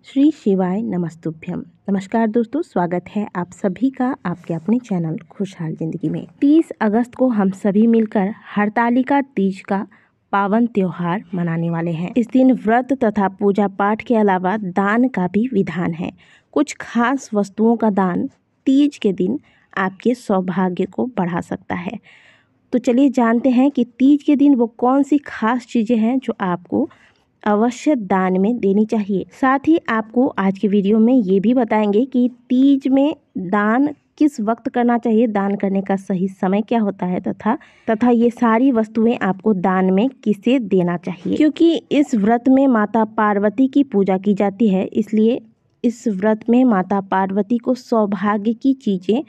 श्री शिवाय नमस्तुभ्यम। नमस्कार दोस्तों, स्वागत है आप सभी का आपके अपने चैनल खुशहाल जिंदगी में। 30 अगस्त को हम सभी मिलकर हरतालिका तीज का पावन त्योहार मनाने वाले हैं। इस दिन व्रत तथा पूजा पाठ के अलावा दान का भी विधान है। कुछ खास वस्तुओं का दान तीज के दिन आपके सौभाग्य को बढ़ा सकता है। तो चलिए जानते हैं कि तीज के दिन वो कौन सी खास चीज़ें हैं जो आपको अवश्य दान में देनी चाहिए। साथ ही आपको आज की वीडियो में ये भी बताएंगे कि तीज में दान किस वक्त करना चाहिए, दान करने का सही समय क्या होता है तथा ये सारी वस्तुएं आपको दान में किसे देना चाहिए। क्योंकि इस व्रत में माता पार्वती की पूजा की जाती है, इसलिए इस व्रत में माता पार्वती को सौभाग्य की चीज़ें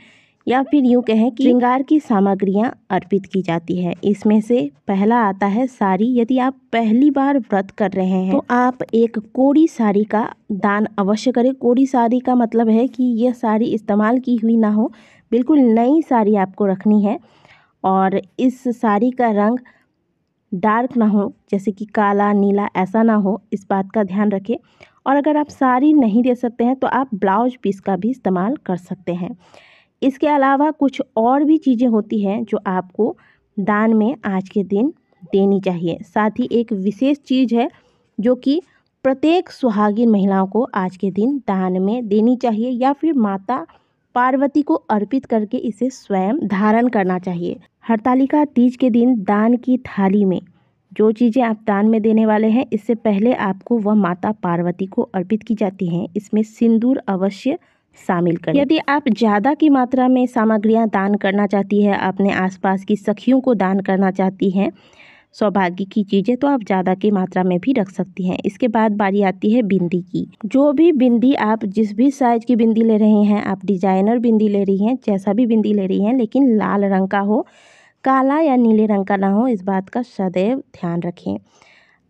या फिर यूँ कहें कि श्रृंगार की सामग्रियां अर्पित की जाती है। इसमें से पहला आता है साड़ी। यदि आप पहली बार व्रत कर रहे हैं तो आप एक कोरी साड़ी का दान अवश्य करें। कोरी साड़ी का मतलब है कि यह साड़ी इस्तेमाल की हुई ना हो, बिल्कुल नई साड़ी आपको रखनी है और इस साड़ी का रंग डार्क ना हो, जैसे कि काला नीला ऐसा ना हो, इस बात का ध्यान रखें। और अगर आप साड़ी नहीं दे सकते हैं तो आप ब्लाउज पीस का भी इस्तेमाल कर सकते हैं। इसके अलावा कुछ और भी चीज़ें होती हैं जो आपको दान में आज के दिन देनी चाहिए। साथ ही एक विशेष चीज़ है जो कि प्रत्येक सुहागिन महिलाओं को आज के दिन दान में देनी चाहिए या फिर माता पार्वती को अर्पित करके इसे स्वयं धारण करना चाहिए। हरतालिका तीज के दिन दान की थाली में जो चीज़ें आप दान में देने वाले हैं, इससे पहले आपको वह माता पार्वती को अर्पित की जाती हैं। इसमें सिंदूर अवश्य शामिल करें। यदि आप ज़्यादा की मात्रा में सामग्रियां दान करना चाहती है, अपने आसपास की सखियों को दान करना चाहती हैं सौभाग्य की चीज़ें, तो आप ज़्यादा की मात्रा में भी रख सकती हैं। इसके बाद बारी आती है बिंदी की। जो भी बिंदी आप जिस भी साइज की बिंदी ले रहे हैं, आप डिजाइनर बिंदी ले रही हैं, जैसा भी बिंदी ले रही हैं, लेकिन लाल रंग का हो, काला या नीले रंग का ना हो, इस बात का सदैव ध्यान रखें।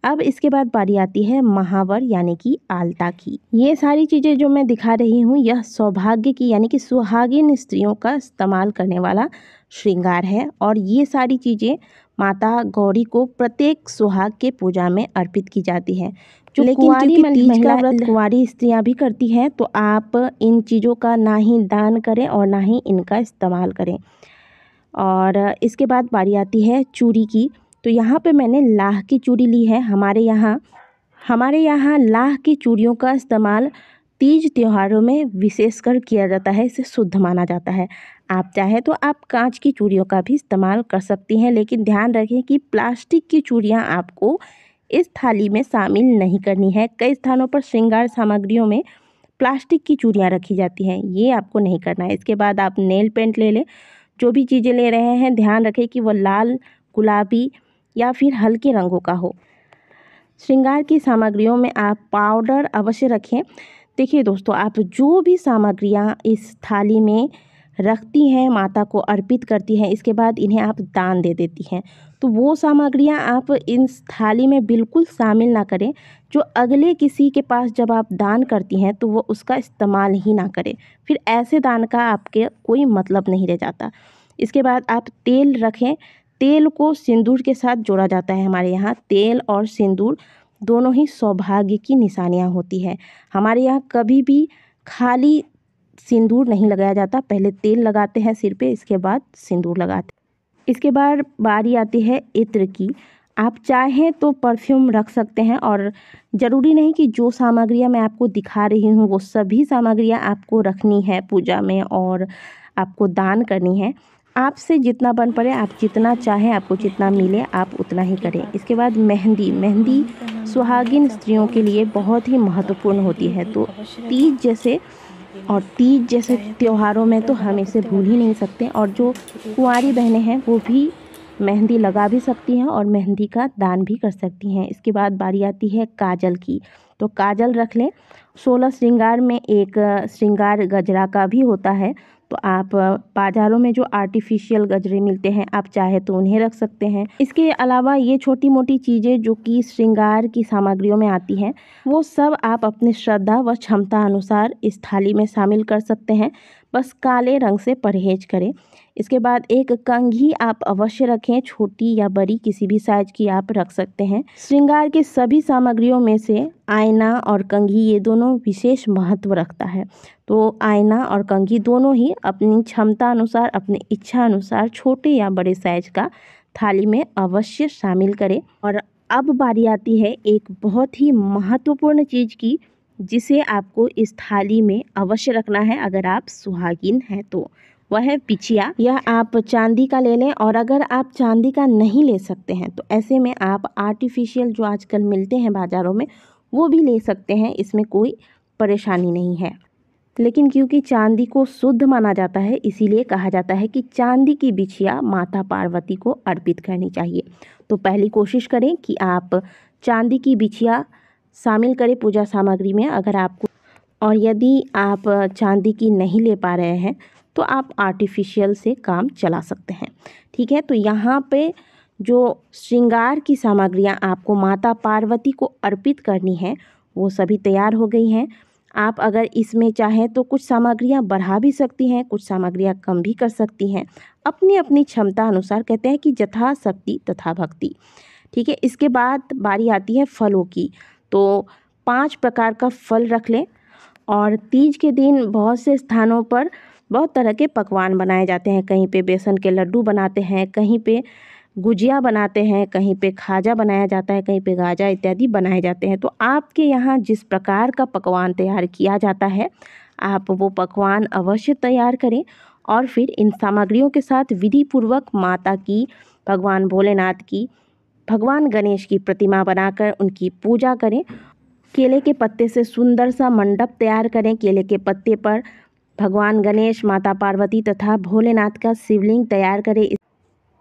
अब इसके बाद बारी आती है महावर यानी कि आलता की। ये सारी चीज़ें जो मैं दिखा रही हूँ, यह सौभाग्य की यानी कि सुहागिन स्त्रियों का इस्तेमाल करने वाला श्रृंगार है और ये सारी चीज़ें माता गौरी को प्रत्येक सुहाग के पूजा में अर्पित की जाती है। जो कुंवारी महिला व्रत कुंवारी स्त्रियाँ भी करती हैं, तो आप इन चीज़ों का ना ही दान करें और ना ही इनका इस्तेमाल करें। और इसके बाद बारी आती है चूड़ी की। तो यहाँ पे मैंने लाह की चूड़ी ली है। हमारे यहाँ लाह की चूड़ियों का इस्तेमाल तीज त्योहारों में विशेषकर किया जाता है, इसे शुद्ध माना जाता है। आप चाहे तो आप कांच की चूड़ियों का भी इस्तेमाल कर सकती हैं, लेकिन ध्यान रखें कि प्लास्टिक की चूड़ियाँ आपको इस थाली में शामिल नहीं करनी है। कई स्थानों पर श्रृंगार सामग्रियों में प्लास्टिक की चूड़ियाँ रखी जाती हैं, ये आपको नहीं करना है। इसके बाद आप नेल पेंट ले लें। जो भी चीज़ें ले रहे हैं ध्यान रखें कि वह लाल, गुलाबी या फिर हल्के रंगों का हो। श्रृंगार की सामग्रियों में आप पाउडर अवश्य रखें। देखिए दोस्तों, आप जो भी सामग्रियां इस थाली में रखती हैं, माता को अर्पित करती हैं, इसके बाद इन्हें आप दान दे देती हैं, तो वो सामग्रियां आप इस थाली में बिल्कुल शामिल ना करें। जो अगले किसी के पास जब आप दान करती हैं तो वो उसका इस्तेमाल ही ना करें, फिर ऐसे दान का आपके कोई मतलब नहीं रह जाता। इसके बाद आप तेल रखें। तेल को सिंदूर के साथ जोड़ा जाता है। हमारे यहाँ तेल और सिंदूर दोनों ही सौभाग्य की निशानियाँ होती है। हमारे यहाँ कभी भी खाली सिंदूर नहीं लगाया जाता, पहले तेल लगाते हैं सिर पे, इसके बाद सिंदूर लगाते हैं। इसके बाद बारी आती है इत्र की। आप चाहें तो परफ्यूम रख सकते हैं और ज़रूरी नहीं कि जो सामग्रियाँ मैं आपको दिखा रही हूँ वो सभी सामग्रियाँ आपको रखनी है पूजा में और आपको दान करनी है। आपसे जितना बन पड़े, आप जितना चाहें, आपको जितना मिले आप उतना ही करें। इसके बाद मेहंदी सुहागिन स्त्रियों के लिए बहुत ही महत्वपूर्ण होती है। तो तीज जैसे त्योहारों में तो हम इसे भूल ही नहीं सकते। और जो कुंवारी बहनें हैं वो भी मेहंदी लगा भी सकती हैं और मेहंदी का दान भी कर सकती हैं। इसके बाद बारी आती है काजल की। तो काजल रख लें। 16 श्रृंगार में एक श्रृंगार गजरा का भी होता है, तो आप बाज़ारों में जो आर्टिफिशियल गजरे मिलते हैं, आप चाहे तो उन्हें रख सकते हैं। इसके अलावा ये छोटी मोटी चीज़ें जो कि श्रृंगार की सामग्रियों में आती हैं, वो सब आप अपनी श्रद्धा व क्षमता अनुसार इस थाली में शामिल कर सकते हैं। बस काले रंग से परहेज करें। इसके बाद एक कंघी आप अवश्य रखें, छोटी या बड़ी किसी भी साइज की आप रख सकते हैं। श्रृंगार की सभी सामग्रियों में से आईना और कंघी ये दोनों विशेष महत्व रखता है। तो आईना और कंघी दोनों ही अपनी क्षमता अनुसार, अपनी इच्छा अनुसार छोटे या बड़े साइज का थाली में अवश्य शामिल करें। और अब बारी आती है एक बहुत ही महत्वपूर्ण चीज़ की, जिसे आपको इस थाली में अवश्य रखना है अगर आप सुहागिन हैं तो। वह है बिछिया। यह आप चांदी का ले लें, और अगर आप चांदी का नहीं ले सकते हैं तो ऐसे में आप आर्टिफिशियल जो आजकल मिलते हैं बाज़ारों में वो भी ले सकते हैं, इसमें कोई परेशानी नहीं है। लेकिन क्योंकि चांदी को शुद्ध माना जाता है, इसीलिए कहा जाता है कि चांदी की बिछिया माता पार्वती को अर्पित करनी चाहिए। तो पहली कोशिश करें कि आप चांदी की बिछिया शामिल करें पूजा सामग्री में अगर आपको, और यदि आप चांदी की नहीं ले पा रहे हैं तो आप आर्टिफिशियल से काम चला सकते हैं। ठीक है, तो यहाँ पे जो श्रृंगार की सामग्रियाँ आपको माता पार्वती को अर्पित करनी है वो सभी तैयार हो गई हैं। आप अगर इसमें चाहें तो कुछ सामग्रियाँ बढ़ा भी सकती हैं, कुछ सामग्रियाँ कम भी कर सकती हैं, अपनी अपनी क्षमता अनुसार। कहते हैं कि जथा शक्ति तथा भक्ति। ठीक है, इसके बाद बारी आती है फलों की। तो 5 प्रकार का फल रख लें। और तीज के दिन बहुत से स्थानों पर बहुत तरह के पकवान बनाए जाते हैं। कहीं पे बेसन के लड्डू बनाते हैं, कहीं पे गुजिया बनाते हैं, कहीं पे खाजा बनाया जाता है, कहीं पे गाजा इत्यादि बनाए जाते हैं। तो आपके यहाँ जिस प्रकार का पकवान तैयार किया जाता है आप वो पकवान अवश्य तैयार करें, और फिर इन सामग्रियों के साथ विधि पूर्वक माता की, भगवान भोलेनाथ की, भगवान गणेश की प्रतिमा बनाकर उनकी पूजा करें। केले के पत्ते से सुंदर सा मंडप तैयार करें। केले के पत्ते पर भगवान गणेश, माता पार्वती तथा भोलेनाथ का शिवलिंग तैयार करें।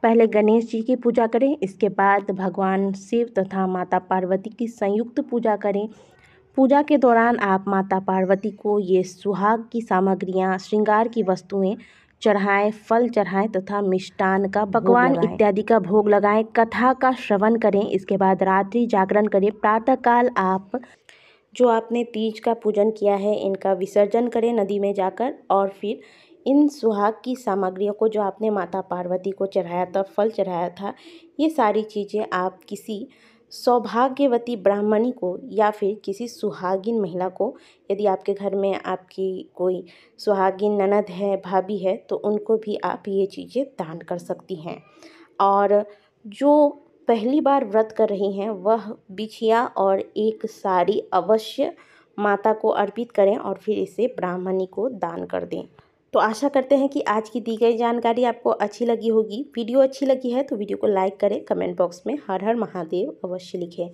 पहले गणेश जी की पूजा करें, इसके बाद भगवान शिव तथा माता पार्वती की संयुक्त पूजा करें। पूजा के दौरान आप माता पार्वती को ये सुहाग की सामग्रियाँ, श्रृंगार की वस्तुएं चढ़ाएं, फल चढ़ाएं तथा मिष्टान का पकवान इत्यादि का भोग लगाएं। कथा का श्रवण करें। इसके बाद रात्रि जागरण करें। प्रातःकाल आप जो आपने तीज का पूजन किया है इनका विसर्जन करें नदी में जाकर, और फिर इन सुहाग की सामग्रियों को जो आपने माता पार्वती को चढ़ाया था, फल चढ़ाया था, ये सारी चीज़ें आप किसी सौभाग्यवती ब्राह्मणी को या फिर किसी सुहागिन महिला को, यदि आपके घर में आपकी कोई सुहागिन ननद है, भाभी है, तो उनको भी आप ये चीज़ें दान कर सकती हैं। और जो पहली बार व्रत कर रही हैं वह बिछिया और एक साड़ी अवश्य माता को अर्पित करें और फिर इसे ब्राह्मणी को दान कर दें। तो आशा करते हैं कि आज की दी गई जानकारी आपको अच्छी लगी होगी। वीडियो अच्छी लगी है तो वीडियो को लाइक करें, कमेंट बॉक्स में हर हर महादेव अवश्य लिखें।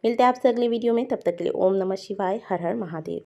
मिलते हैं आपसे अगले वीडियो में, तब तक के लिए ओम नमः शिवाय, हर हर महादेव।